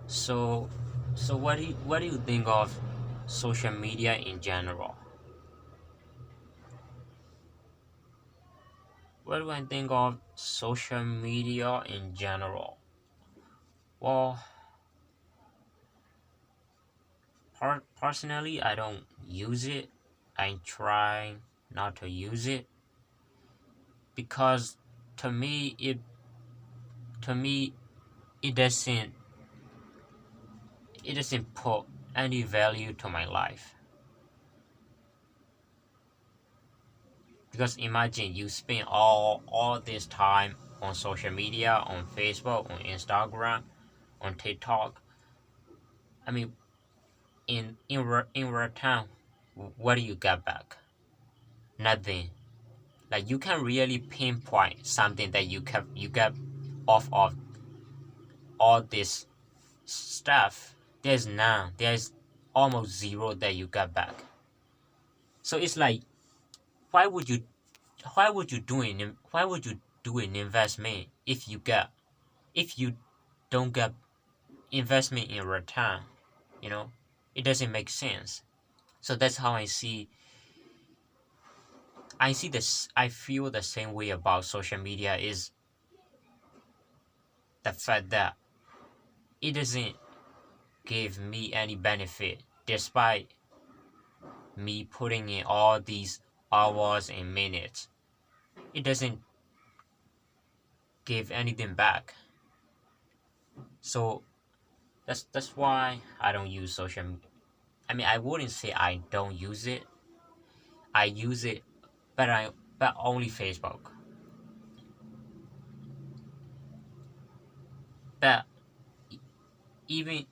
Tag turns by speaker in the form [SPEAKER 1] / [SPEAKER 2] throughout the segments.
[SPEAKER 1] So, so what do you think of social media in general? What do I think of social media in general? Well, personally, I don't use it. I try not to use it because to me it to me it doesn't it doesn't put any value to my life. Because imagine you spend all this time on social media, on Facebook, on Instagram, on TikTok. I mean, in return, what do you get back? Nothing. Like you can really pinpoint something that you get off of all this stuff. There's none. There's almost zero that you get back. So it's like, why would you why would you do an investment if you don't get investment in return? You know, it doesn't make sense. So that's how I see this. I feel the same way about social media is the fact that it doesn't give me any benefit despite me putting in all these hours and minutes. It doesn't give anything back. So that's why I don't use social. I mean, I wouldn't say I don't use it. I use it, but only Facebook. But even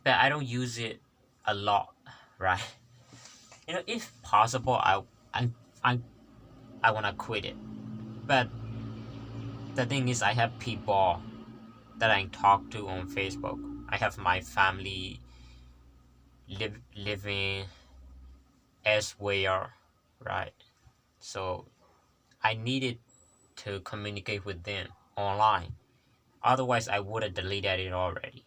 [SPEAKER 1] but I don't use it a lot, right? If possible, I I I wanna quit it. But the thing is, I have people that I talk to on Facebook. I have my family living elsewhere, right? So I needed to communicate with them online. Otherwise, I would have deleted it already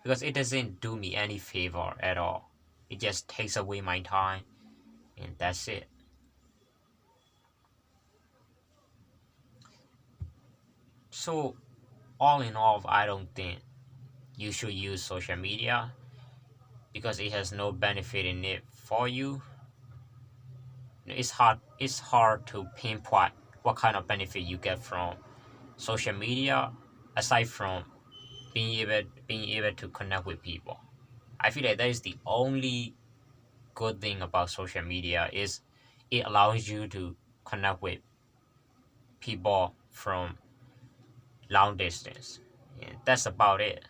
[SPEAKER 1] because it doesn't do me any favor at all. It just takes away my time, and that's it. So, all in all, I don't think you should use social media because it has no benefit in it for you. It's hard to pinpoint what kind of benefit you get from social media aside from being able to connect with people. I feel like that is the only good thing about social media is it allows you to connect with people from long distance. And that's about it.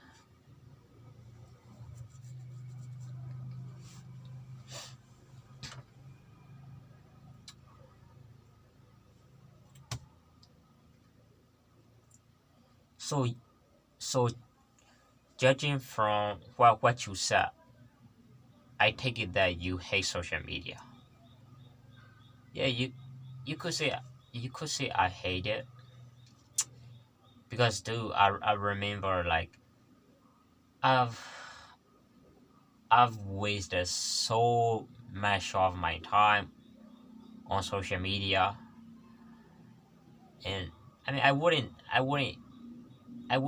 [SPEAKER 1] So so judging from what you said, I take it that you hate social media. Yeah, you could say I hate it because dude, I remember like I've I've wasted so much of my time on social media, and I mean I would I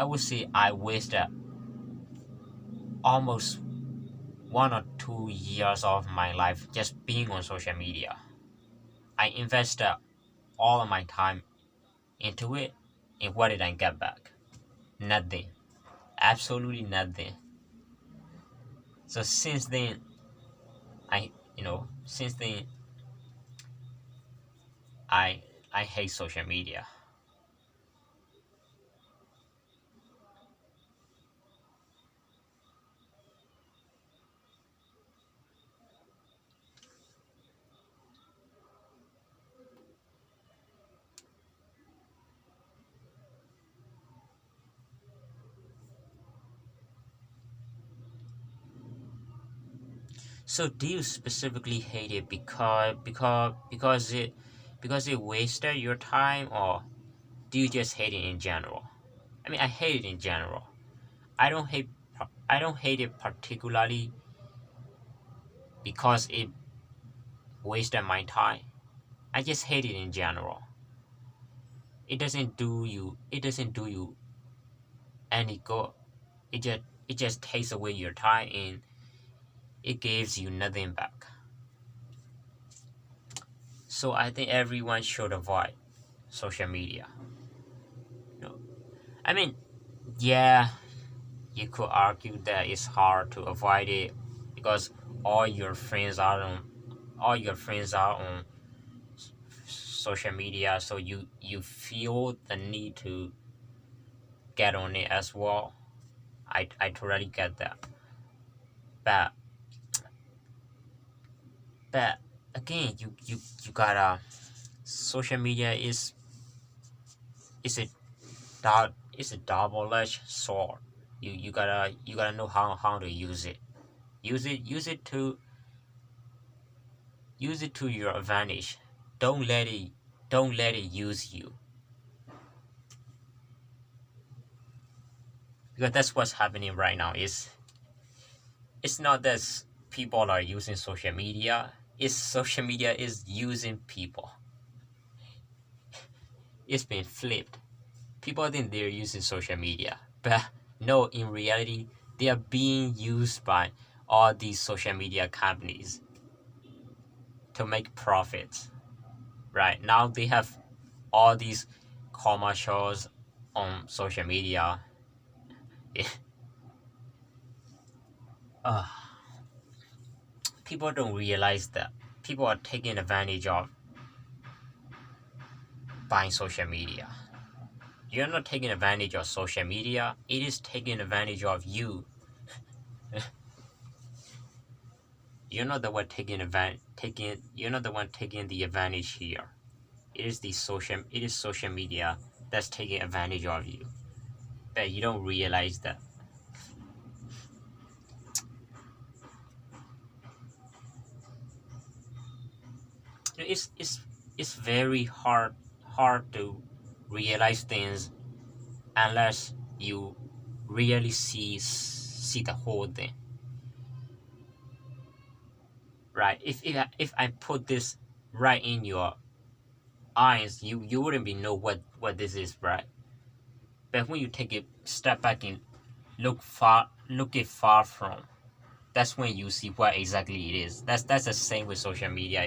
[SPEAKER 1] would say I wasted almost 1 or 2 years of my life just being on social media. I invested all of my time into it, and what did I get back? Nothing. Absolutely nothing. So since then I I hate social media. So do you specifically hate it because it because it wasted your time, or do you just hate it in general? I mean, I hate it in general. I don't hate it particularly because it wasted my time. I just hate it in general. It doesn't do you any good. It just takes away your time and it gives you nothing back. So I think everyone should avoid social media. No. I mean, yeah, you could argue that it's hard to avoid it because all your friends are on social media, so you feel the need to get on it as well. I totally get that. But but again, you gotta, social media is a it's a double-edged sword. You gotta know how to use it. Use it to your advantage. Don't let it use you. Because that's what's happening right now. It's not that people are using social media. It's social media is using people. It's been flipped. People think they're using social media, but no, in reality, they are being used by all these social media companies to make profits. Right now, they have all these commercials on social media. uh, People don't realize that people are taking advantage of buying social media. You're not taking advantage of social media, it is taking advantage of you. You're not the one you're not the one taking the advantage here. It is social media that's taking advantage of you. But you don't realize that. It's very hard to realize things unless you really see the whole thing. Right? If I put this right in your eyes, you wouldn't be know what this is, right? But when you take a step back and look it far from, that's when you see what exactly it is. That's the same with social media.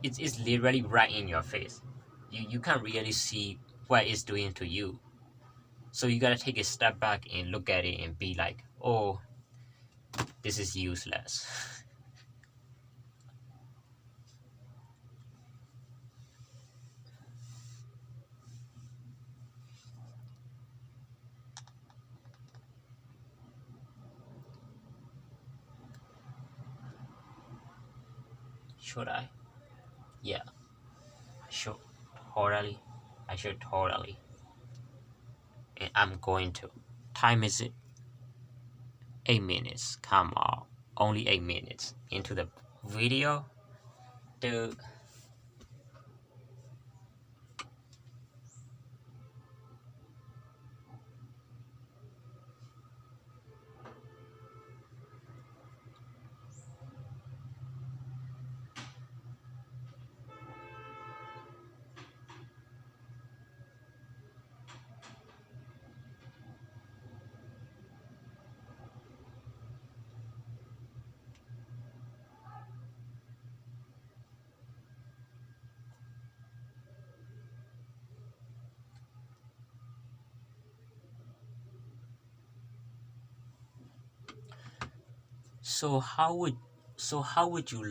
[SPEAKER 1] It's literally right in your face. You can't really see what it's doing to you. So you gotta take a step back and look at it and be like, oh, this is useless. Should I? Yeah, I should totally. I should totally. And I'm going to. Time is 8 minutes. Come on. Only 8 minutes into the video. Dude. So how would you how would you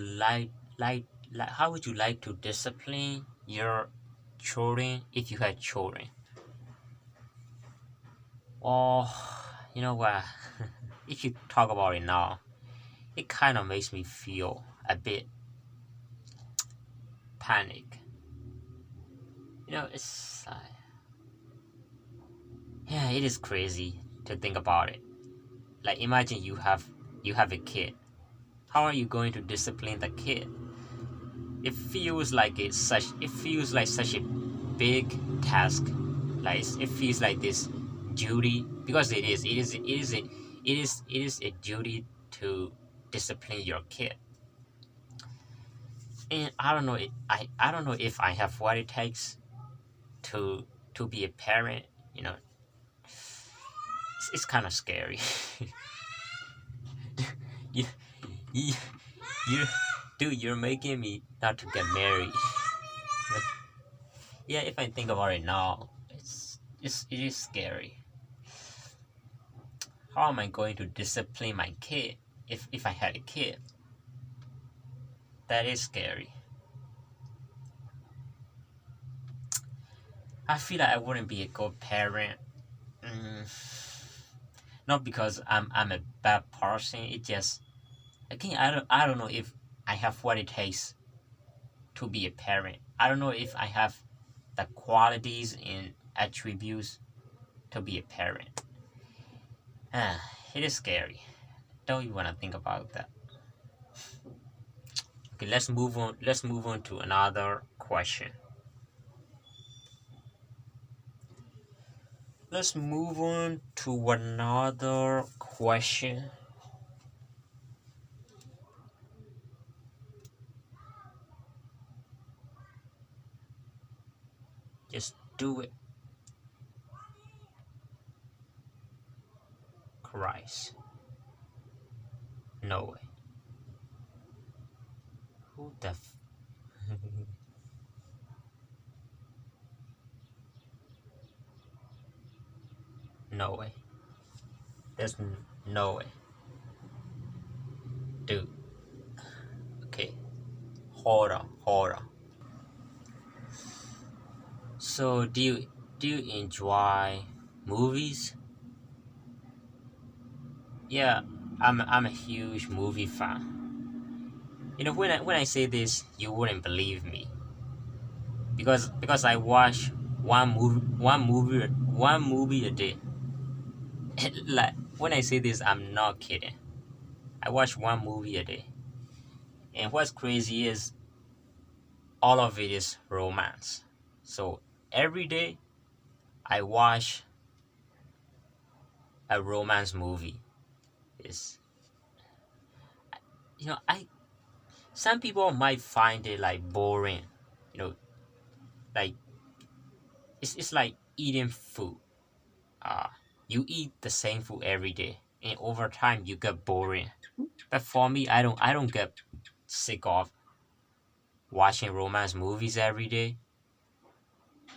[SPEAKER 1] like to discipline your children if you had children? Well, you know what? If you talk about it now, it kind of makes me feel a bit panic. It's yeah, it is crazy to think about it. Like imagine you have a kid. How are you going to discipline the kid? it feels like such a big task. Like it feels like this duty, because it is a duty to discipline your kid. And I don't know, I don't know if I have what it takes to be a parent. You know, it's kind of scary. you, you, you, dude, you're making me not to get married. Yeah, if I think about it now, it is scary. How am I going to discipline my kid if I had a kid? That is scary. I feel like I wouldn't be a good parent. Not because I'm a bad person. It just, again, I don't know if I have what it takes to be a parent. I don't know if I have the qualities and attributes to be a parent. It is scary. Don't you want to think about that? Okay, let's move on. Let's move on to another question. Let's move on to another question. Just do it. Christ. No way. Who the No way. There's no way. Dude. Okay. Hold on. So do you enjoy movies? Yeah, I'm a huge movie fan. You know, when I say this, you wouldn't believe me, because I watch one movie a day. Like, when I say this, I'm not kidding. I watch one movie a day, and what's crazy is all of it is romance. So every day I watch a romance movie. Is you know I Some people might find it like boring. You know, like it's like eating food. Uh, you eat the same food every day, and over time you get boring. But for me, I don't get sick of watching romance movies every day.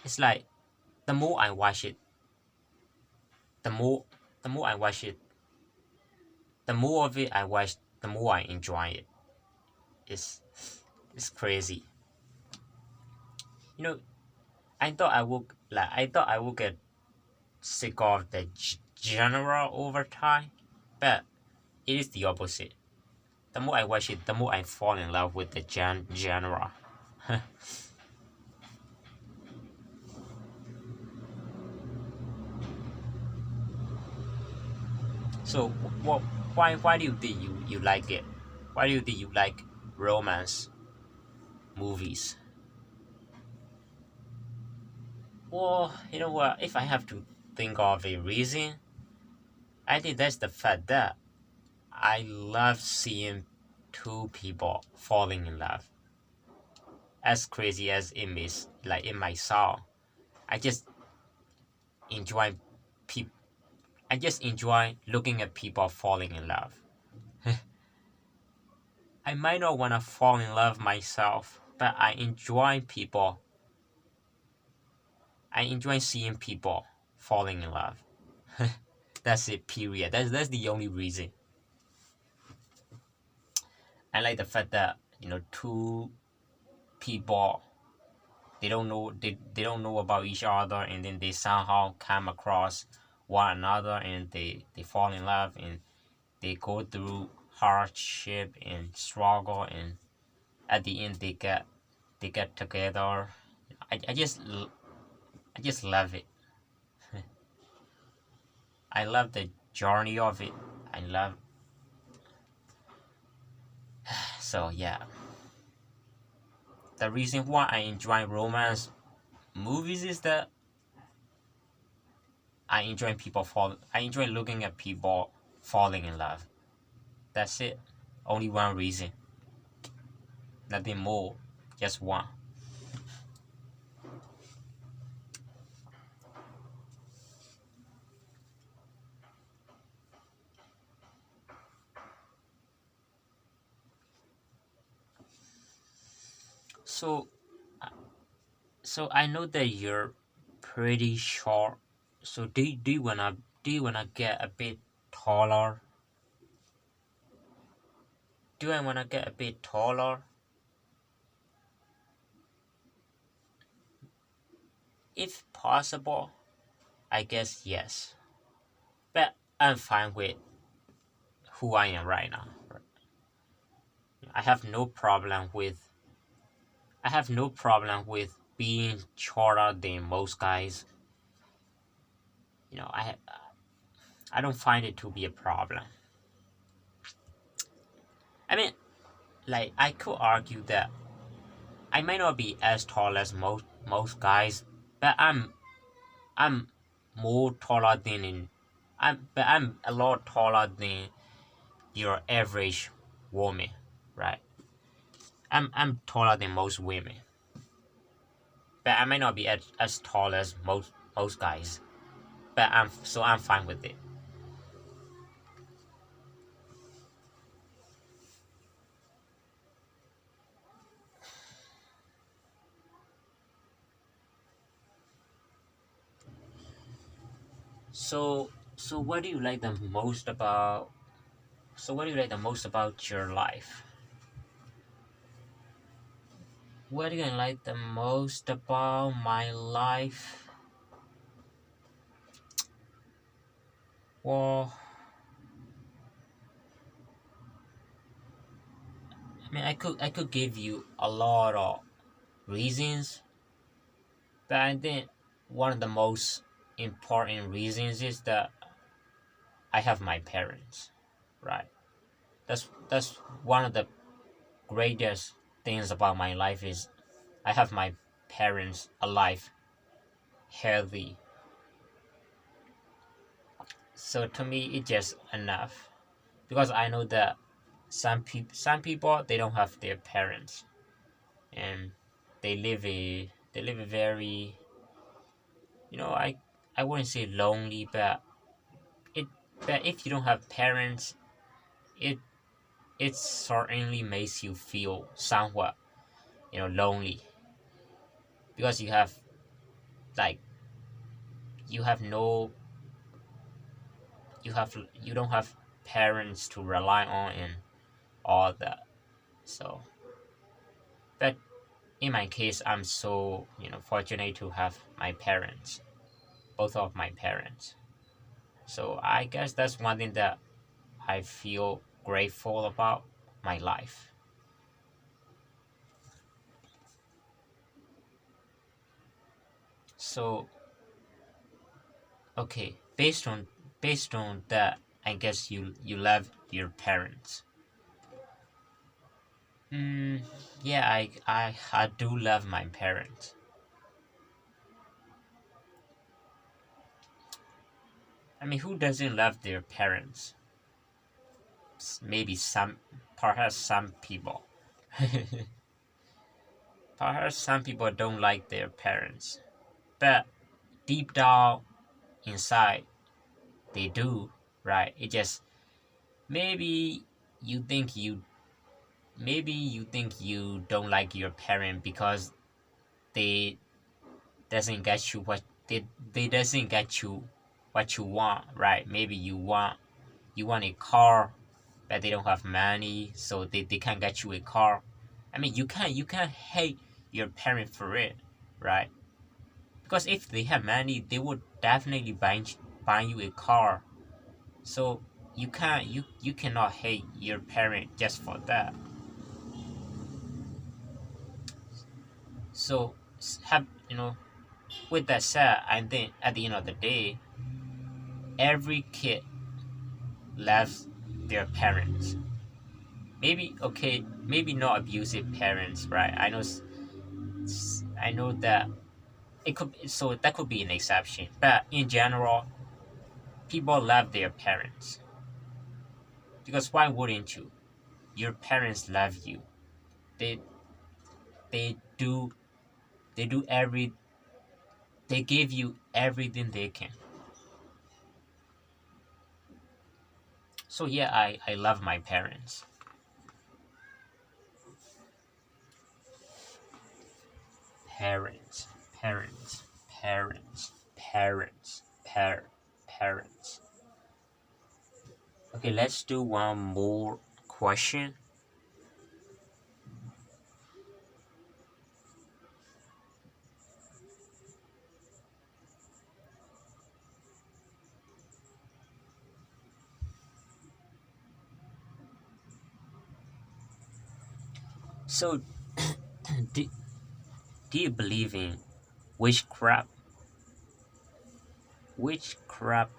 [SPEAKER 1] It's like the more I watch it, the more the more I watch it, the more of it I watch, the more I enjoy it. It's it's crazy. You know, I thought I would get sick of the genre over time, but it is the opposite. The more I watch it, the more I fall in love with the genre. So, what? Why do you think you like it? Why do you think you like romance movies? Well, you know what? If I have to think of a reason, I think that's the fact that I love seeing two people falling in love. As crazy as it is, like in my soul, I just enjoy people. I just enjoy looking at people falling in love. I might not want to fall in love myself, but I enjoy seeing people falling in love. That's it, period. That's the only reason. I like the fact that, two people, they don't know about each other, and then they somehow come across one another, and they fall in love, and they go through hardship and struggle, and at the end they get together. I just love it. I love the journey of it. I love So yeah. the reason why I enjoy romance movies is that I enjoy looking at people falling in love. That's it. Only one reason. Nothing more. Just one. So so I know that you're pretty short. So do you wanna get a bit taller? Do I wanna get a bit taller? If possible, I guess yes. But I'm fine with who I am right now. I have no problem with I have no problem with being shorter than most guys. You know, I don't find it to be a problem. I mean, like I could argue that I may not be as tall as most guys, but I'm more taller than I'm a lot taller than your average woman, right? I'm taller than most women, but I may not be as tall as most guys. But I'm fine with it. So what do you like the most about? So what do you like the most about your life? What do you like the most about my life? Well, I mean, I could give you a lot of reasons, but I think one of the most important reasons is that I have my parents, right? That's one of the greatest things about my life is I have my parents alive, healthy. So to me, it's just enough because I know that some people they don't have their parents and they live a very, I wouldn't say lonely, it but if you don't have parents, it it certainly makes you feel somewhat, lonely because like you have no you don't have parents to rely on and all that. So, but in my case, I'm so fortunate to have my parents, both of my parents. So I guess that's one thing that I feel grateful about my life. So okay, based on that, I guess you love your parents. Mm, yeah, I do love my parents. I mean, who doesn't love their parents? Maybe perhaps some people. Perhaps some people don't like their parents, but deep down inside, they do, right? It just maybe you think you maybe you don't like your parent because they doesn't get you they doesn't get you what you want, right? Maybe you want a car, but they don't have money, so they can't get you a car. I mean, you can't hate your parent for it, right? Because if they have money, they would definitely buy you a car. So you cannot hate your parent just for that. So have with that said, I think at the end of the day, every kid loves their parents. Maybe okay, maybe not abusive parents, right? I know I know that it could, so that could be an exception, but in general, people love their parents, because why wouldn't you? Your parents love you. They they do they do every they give you everything they can. So yeah, I love my parents. Parents, parents, parents, parents, parents. Okay, let's do one more question. So, do, do you believe in witchcraft? Witchcraft.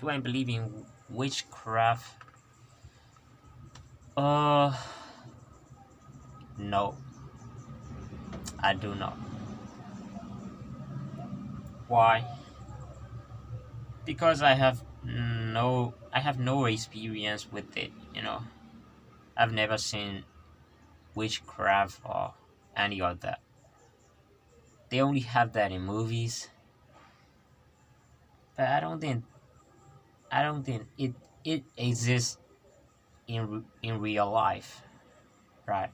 [SPEAKER 1] Do I believe in witchcraft? Uh, no, I do not. Why? Because I have no experience with it. I've never seen witchcraft or any of that. They only have that in movies, but I don't think it exists in real life, right?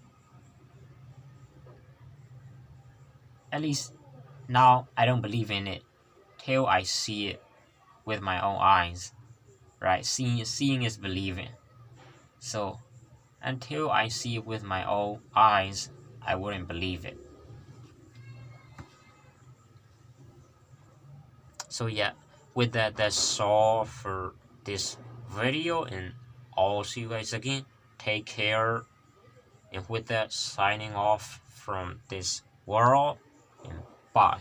[SPEAKER 1] At least now I don't believe in it till I see it with my own eyes, right? Seeing is believing. So until I see it with my own eyes, I wouldn't believe it. So yeah, with that, that's all for this video, and I'll see you guys again. Take care, and with that, signing off from this world, and bye.